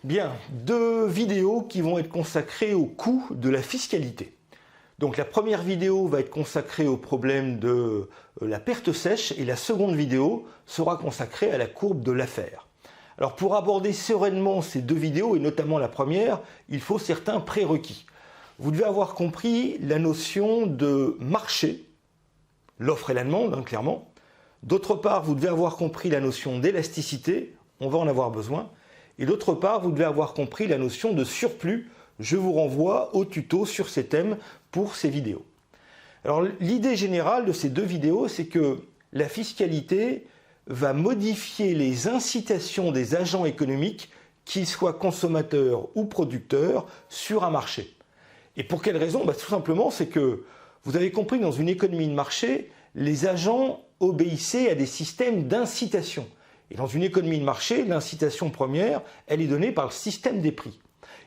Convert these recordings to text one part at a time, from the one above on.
Bien, deux vidéos qui vont être consacrées au coût de la fiscalité. Donc la première vidéo va être consacrée au problème de la perte sèche et la seconde vidéo sera consacrée à la courbe de l'affaire. Alors pour aborder sereinement ces deux vidéos et notamment la première, il faut certains prérequis. Vous devez avoir compris la notion de marché, l'offre et la demande, clairement. D'autre part, vous devez avoir compris la notion d'élasticité, on va en avoir besoin. Et d'autre part, vous devez avoir compris la notion de surplus. Je vous renvoie au tuto sur ces thèmes pour ces vidéos. Alors l'idée générale de ces deux vidéos, c'est que la fiscalité va modifier les incitations des agents économiques, qu'ils soient consommateurs ou producteurs, sur un marché. Et pour quelle raison? Tout simplement, c'est que vous avez compris que dans une économie de marché, les agents obéissaient à des systèmes d'incitation. Et dans une économie de marché, l'incitation première, elle est donnée par le système des prix.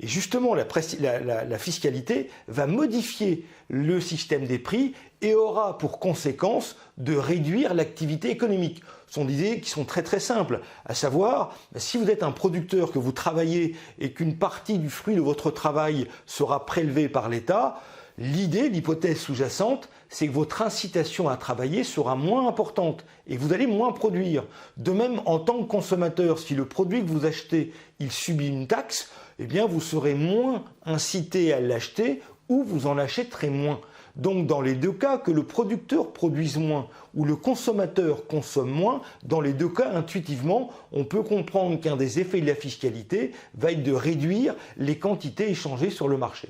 Et justement, la fiscalité va modifier le système des prix et aura pour conséquence de réduire l'activité économique. Ce sont des idées qui sont très très simples, à savoir, si vous êtes un producteur, que vous travaillez et qu'une partie du fruit de votre travail sera prélevée par l'État, l'hypothèse sous-jacente, c'est que votre incitation à travailler sera moins importante et vous allez moins produire. De même, en tant que consommateur, si le produit que vous achetez, il subit une taxe, eh bien vous serez moins incité à l'acheter ou vous en achèterez moins. Donc dans les deux cas, que le producteur produise moins ou le consommateur consomme moins, dans les deux cas, intuitivement, on peut comprendre qu'un des effets de la fiscalité va être de réduire les quantités échangées sur le marché.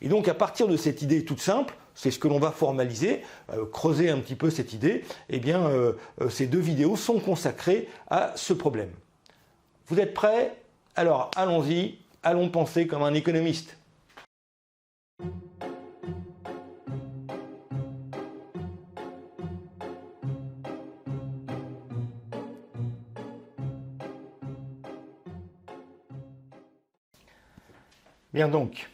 Et donc à partir de cette idée toute simple, c'est ce que l'on va formaliser, creuser un petit peu cette idée, eh bien ces deux vidéos sont consacrées à ce problème. Vous êtes prêts? Alors allons-y, allons penser comme un économiste. Bien donc.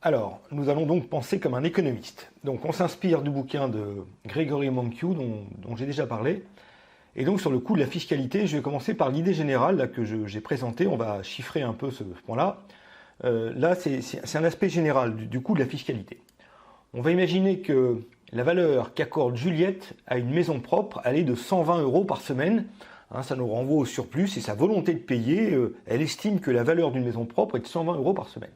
Alors, nous allons donc penser comme un économiste. Donc, on s'inspire du bouquin de Gregory Mankiw, dont j'ai déjà parlé. Et donc, sur le coût de la fiscalité, je vais commencer par l'idée générale là, que j'ai présentée. On va chiffrer un peu ce point-là. Là, c'est un aspect général du coût de la fiscalité. On va imaginer que la valeur qu'accorde Juliette à une maison propre, elle est de 120 € par semaine. Ça nous renvoie au surplus et sa volonté de payer. Elle estime que la valeur d'une maison propre est de 120 € par semaine.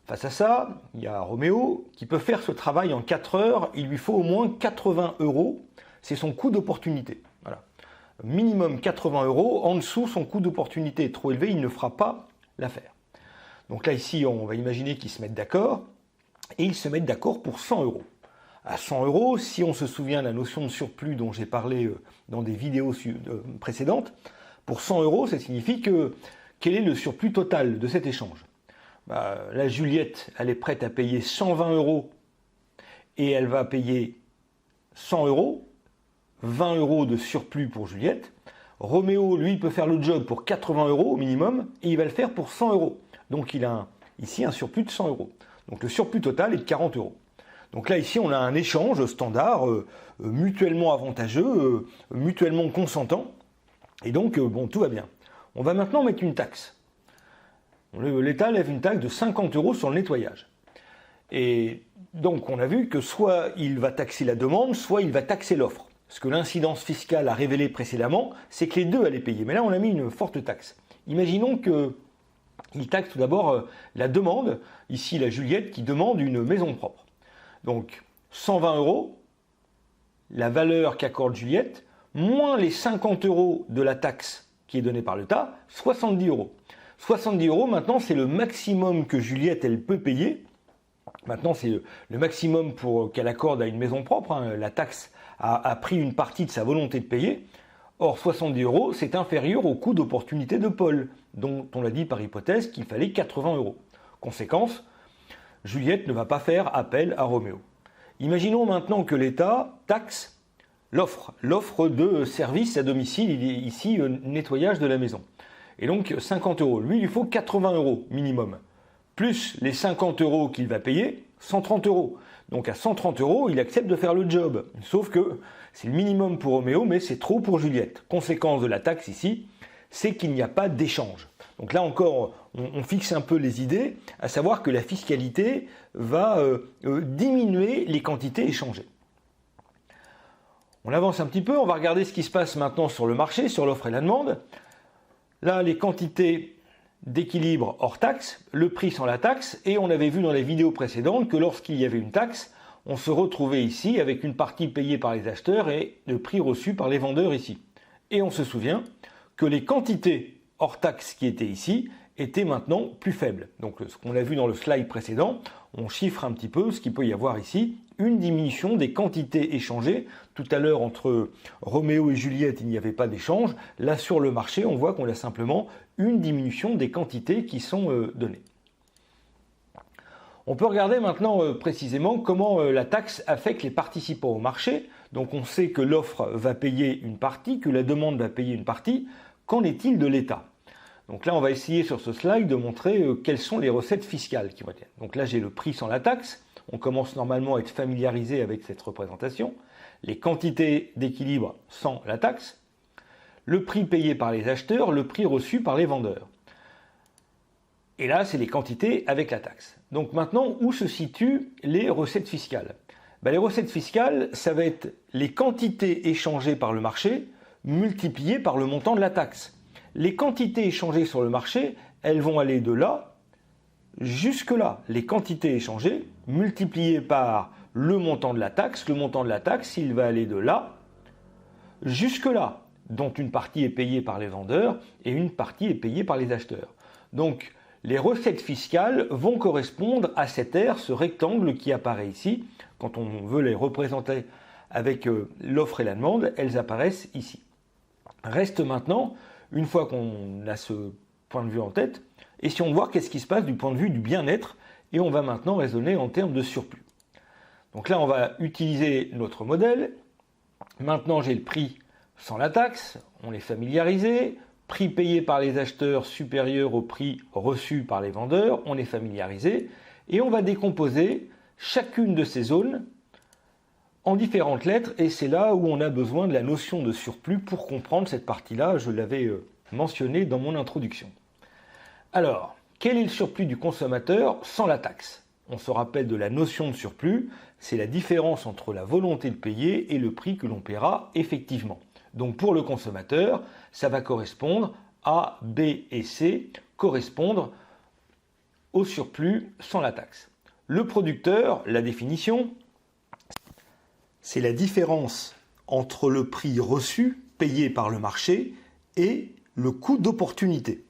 Face à ça, il y a Roméo qui peut faire ce travail en 4 heures, il lui faut au moins 80 €, c'est son coût d'opportunité. Voilà. Minimum 80 €, en dessous son coût d'opportunité est trop élevé, il ne fera pas l'affaire. Donc là ici on va imaginer qu'ils se mettent d'accord, et ils se mettent d'accord pour 100 €. À 100 €, si on se souvient de la notion de surplus dont j'ai parlé dans des vidéos précédentes, pour 100 €, ça signifie que quel est le surplus total de cet échange? Là, Juliette, elle est prête à payer 120 € et elle va payer 100 €, 20 € de surplus pour Juliette. Roméo, lui, peut faire le job pour 80 € au minimum et il va le faire pour 100 €. Donc il a ici un surplus de 100 €. Donc le surplus total est de 40 €. Donc là, ici, on a un échange standard, mutuellement avantageux, mutuellement consentant. Et donc, bon, tout va bien. On va maintenant mettre une taxe. L'État lève une taxe de 50 € sur le nettoyage. Et donc on a vu que soit il va taxer la demande, soit il va taxer l'offre. Ce que l'incidence fiscale a révélé précédemment, c'est que les deux allaient payer. Mais là on a mis une forte taxe. Imaginons qu'il taxe tout d'abord la demande, ici la Juliette qui demande une maison propre. Donc 120 €, la valeur qu'accorde Juliette, moins les 50 € de la taxe qui est donnée par l'État, 70 €. 70 € maintenant c'est le maximum que Juliette elle peut payer. Maintenant c'est le maximum pour qu'elle accorde à une maison propre. La taxe a pris une partie de sa volonté de payer. Or 70 € c'est inférieur au coût d'opportunité de Paul, dont on a dit par hypothèse qu'il fallait 80 €. Conséquence, Juliette ne va pas faire appel à Roméo. Imaginons maintenant que l'État taxe l'offre de service à domicile, ici nettoyage de la maison. Et donc 50 €. Lui, il lui faut 80 € minimum. Plus les 50 € qu'il va payer, 130 €. Donc à 130 €, il accepte de faire le job. Sauf que c'est le minimum pour Roméo, mais c'est trop pour Juliette. Conséquence de la taxe ici, c'est qu'il n'y a pas d'échange. Donc là encore, on fixe un peu les idées, à savoir que la fiscalité va diminuer les quantités échangées. On avance un petit peu, on va regarder ce qui se passe maintenant sur le marché, sur l'offre et la demande. Là, les quantités d'équilibre hors taxe, le prix sans la taxe, et on avait vu dans les vidéos précédentes que lorsqu'il y avait une taxe, on se retrouvait ici avec une partie payée par les acheteurs et le prix reçu par les vendeurs ici. Et on se souvient que les quantités hors taxe qui étaient ici étaient maintenant plus faibles. Donc ce qu'on a vu dans le slide précédent, on chiffre un petit peu ce qu'il peut y avoir ici, une diminution des quantités échangées. Tout à l'heure, entre Roméo et Juliette, il n'y avait pas d'échange. Là, sur le marché, on voit qu'on a simplement une diminution des quantités qui sont données. On peut regarder maintenant précisément comment la taxe affecte les participants au marché. Donc on sait que l'offre va payer une partie, que la demande va payer une partie. Qu'en est-il de l'État? Donc là, on va essayer sur ce slide de montrer quelles sont les recettes fiscales qui vont être. Donc là, j'ai le prix sans la taxe. On commence normalement à être familiarisé avec cette représentation. Les quantités d'équilibre sans la taxe. Le prix payé par les acheteurs, le prix reçu par les vendeurs. Et là, c'est les quantités avec la taxe. Donc maintenant, où se situent les recettes fiscales? Les recettes fiscales, ça va être les quantités échangées par le marché multipliées par le montant de la taxe. Les quantités échangées sur le marché, elles vont aller de là jusque là. Les quantités échangées multipliées par le montant de la taxe. Le montant de la taxe, il va aller de là jusque là, dont une partie est payée par les vendeurs et une partie est payée par les acheteurs. Donc, les recettes fiscales vont correspondre à cet R, ce rectangle qui apparaît ici. Quand on veut les représenter avec l'offre et la demande, elles apparaissent ici. Reste maintenant, une fois qu'on a ce point de vue en tête, essayons de voir qu'est-ce qui se passe du point de vue du bien-être, et on va maintenant raisonner en termes de surplus. Donc là, on va utiliser notre modèle. Maintenant, j'ai le prix sans la taxe, on est familiarisé. Prix payé par les acheteurs supérieur au prix reçu par les vendeurs, on est familiarisé. Et on va décomposer chacune de ces zones en différentes lettres, et c'est là où on a besoin de la notion de surplus pour comprendre cette partie-là. Je l'avais mentionné dans mon introduction. Alors, quel est le surplus du consommateur sans la taxe? On se rappelle de la notion de surplus, c'est la différence entre la volonté de payer et le prix que l'on paiera effectivement. Donc pour le consommateur, ça va correspondre A, B et C, correspondre au surplus sans la taxe. Le producteur, la définition, c'est la différence entre le prix reçu, payé par le marché, et le coût d'opportunité.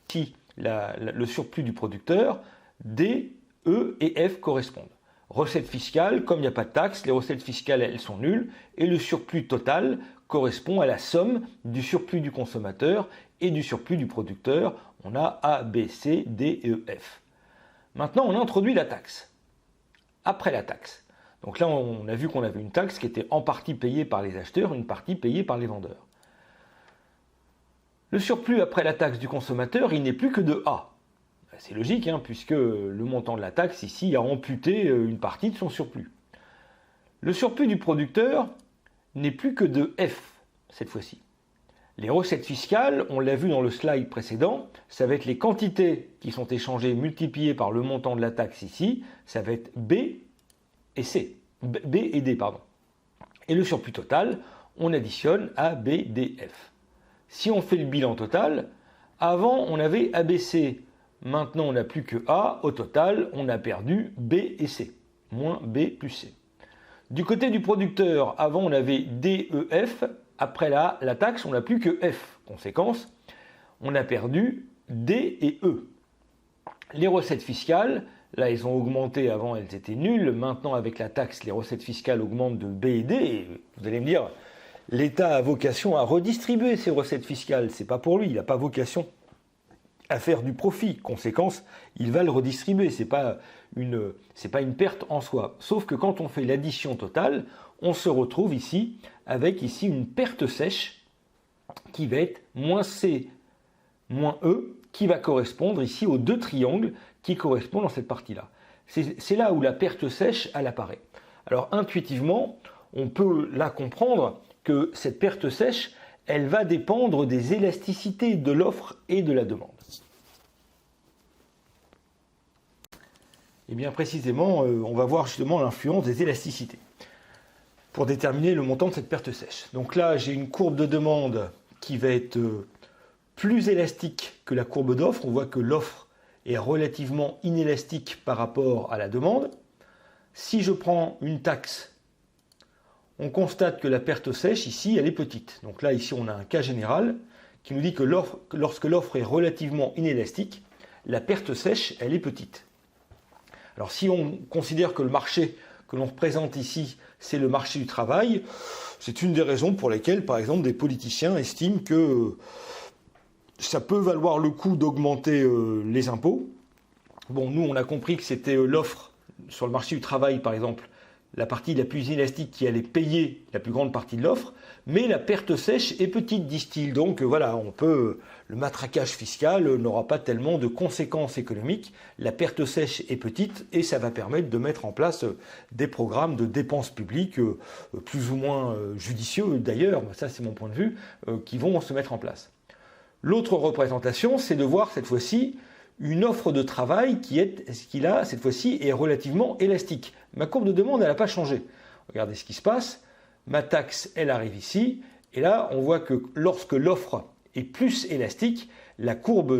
Si le surplus du producteur, D, E et F correspondent. Recettes fiscales, comme il n'y a pas de taxe, les recettes fiscales, elles sont nulles, et le surplus total correspond à la somme du surplus du consommateur et du surplus du producteur. On a A, B, C, D, E, F. Maintenant, on introduit la taxe. Après la taxe. Donc là, on a vu qu'on avait une taxe qui était en partie payée par les acheteurs, une partie payée par les vendeurs. Le surplus après la taxe du consommateur, il n'est plus que de A. C'est logique, puisque le montant de la taxe ici a amputé une partie de son surplus. Le surplus du producteur n'est plus que de F, cette fois-ci. Les recettes fiscales, on l'a vu dans le slide précédent, ça va être les quantités qui sont échangées multipliées par le montant de la taxe ici, ça va être B et C. B et D, pardon. Et le surplus total, on additionne A, B, D, F. Si on fait le bilan total, avant on avait ABC. Maintenant, on n'a plus que A. Au total, on a perdu B et C. Moins B plus C. Du côté du producteur, avant, on avait D, E, F. Après la taxe, on n'a plus que F. Conséquence, on a perdu D et E. Les recettes fiscales, là, elles ont augmenté. Avant, elles étaient nulles. Maintenant, avec la taxe, les recettes fiscales augmentent de B et D. Et vous allez me dire, l'État a vocation à redistribuer ses recettes fiscales. Ce n'est pas pour lui. Il n'a pas vocation à faire du profit. Conséquence, il va le redistribuer. C'est pas une perte en soi. Sauf que quand on fait l'addition totale, on se retrouve ici avec une perte sèche qui va être moins C moins E, qui va correspondre ici aux deux triangles qui correspondent dans cette partie-là. C'est là où la perte sèche, elle apparaît. Alors intuitivement, on peut là comprendre que cette perte sèche, elle va dépendre des élasticités de l'offre et de la demande. Et bien précisément, on va voir justement l'influence des élasticités pour déterminer le montant de cette perte sèche. Donc là, j'ai une courbe de demande qui va être plus élastique que la courbe d'offre. On voit que l'offre est relativement inélastique par rapport à la demande. Si je prends une taxe, on constate que la perte sèche, ici, elle est petite. Donc là, ici, on a un cas général qui nous dit que lorsque l'offre est relativement inélastique, la perte sèche, elle est petite. Alors si on considère que le marché que l'on représente ici, c'est le marché du travail, c'est une des raisons pour lesquelles, par exemple, des politiciens estiment que ça peut valoir le coup d'augmenter les impôts. Bon, nous, on a compris que c'était l'offre sur le marché du travail, par exemple, la partie la plus inélastique qui allait payer la plus grande partie de l'offre, mais la perte sèche est petite, disent-ils. Donc voilà, le matraquage fiscal n'aura pas tellement de conséquences économiques. La perte sèche est petite et ça va permettre de mettre en place des programmes de dépenses publiques plus ou moins judicieux d'ailleurs, ça c'est mon point de vue, qui vont se mettre en place. L'autre représentation, c'est de voir cette fois-ci une offre de travail qui là, cette fois-ci, est relativement élastique. Ma courbe de demande, elle n'a pas changé. Regardez ce qui se passe. Ma taxe, elle arrive ici. Et là, on voit que lorsque l'offre est plus élastique, la courbe,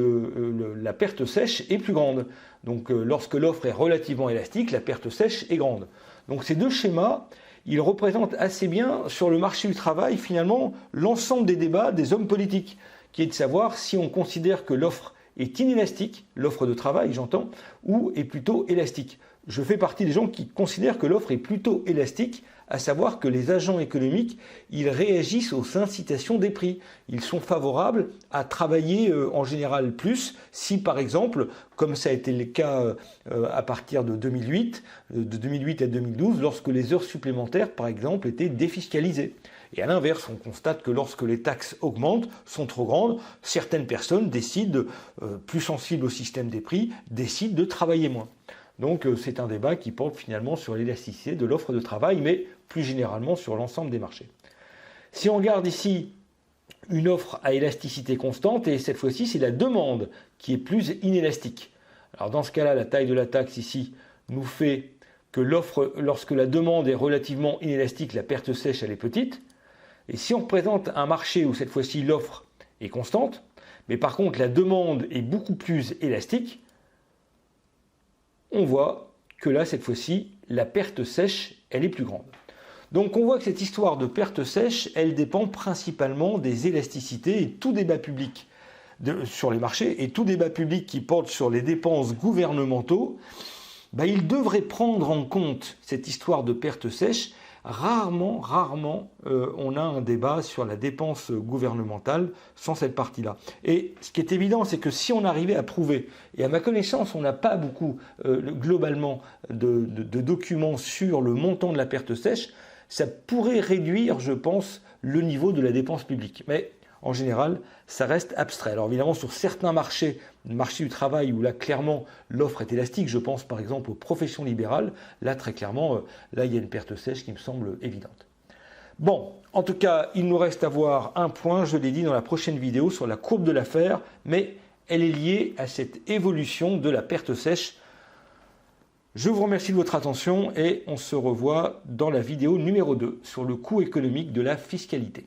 la perte sèche est plus grande. Donc, lorsque l'offre est relativement élastique, la perte sèche est grande. Donc, ces deux schémas, ils représentent assez bien sur le marché du travail, finalement, l'ensemble des débats des hommes politiques, qui est de savoir si on considère que l'offre est inélastique, l'offre de travail, j'entends, ou est plutôt élastique. Je fais partie des gens qui considèrent que l'offre est plutôt élastique, à savoir que les agents économiques, ils réagissent aux incitations des prix. Ils sont favorables à travailler en général plus si, par exemple, comme ça a été le cas à partir de 2008 à 2012, lorsque les heures supplémentaires, par exemple, étaient défiscalisées. Et à l'inverse, on constate que lorsque les taxes augmentent, sont trop grandes, certaines personnes décident, plus sensibles au système des prix, décident de travailler moins. Donc c'est un débat qui porte finalement sur l'élasticité de l'offre de travail, mais plus généralement sur l'ensemble des marchés. Si on regarde ici une offre à élasticité constante, et cette fois-ci c'est la demande qui est plus inélastique. Alors dans ce cas-là, la taille de la taxe ici nous fait que l'offre, lorsque la demande est relativement inélastique, la perte sèche elle est petite. Et si on représente un marché où cette fois-ci l'offre est constante, mais par contre la demande est beaucoup plus élastique, on voit que là, cette fois-ci, la perte sèche, elle est plus grande. Donc on voit que cette histoire de perte sèche, elle dépend principalement des élasticités et tout débat public sur les marchés et tout débat public qui porte sur les dépenses gouvernementaux, il devrait prendre en compte cette histoire de perte sèche. Rarement, on a un débat sur la dépense gouvernementale sans cette partie-là. Et ce qui est évident, c'est que si on arrivait à prouver, et à ma connaissance, on n'a pas beaucoup globalement de documents sur le montant de la perte sèche, ça pourrait réduire, je pense, le niveau de la dépense publique. Mais en général, ça reste abstrait. Alors évidemment, sur certains marchés, le marché du travail, où là, clairement, l'offre est élastique, je pense par exemple aux professions libérales, là, très clairement, là, il y a une perte sèche qui me semble évidente. Bon, en tout cas, il nous reste à voir un point, je l'ai dit dans la prochaine vidéo, sur la courbe de l'affaire, mais elle est liée à cette évolution de la perte sèche. Je vous remercie de votre attention et on se revoit dans la vidéo numéro 2 sur le coût économique de la fiscalité.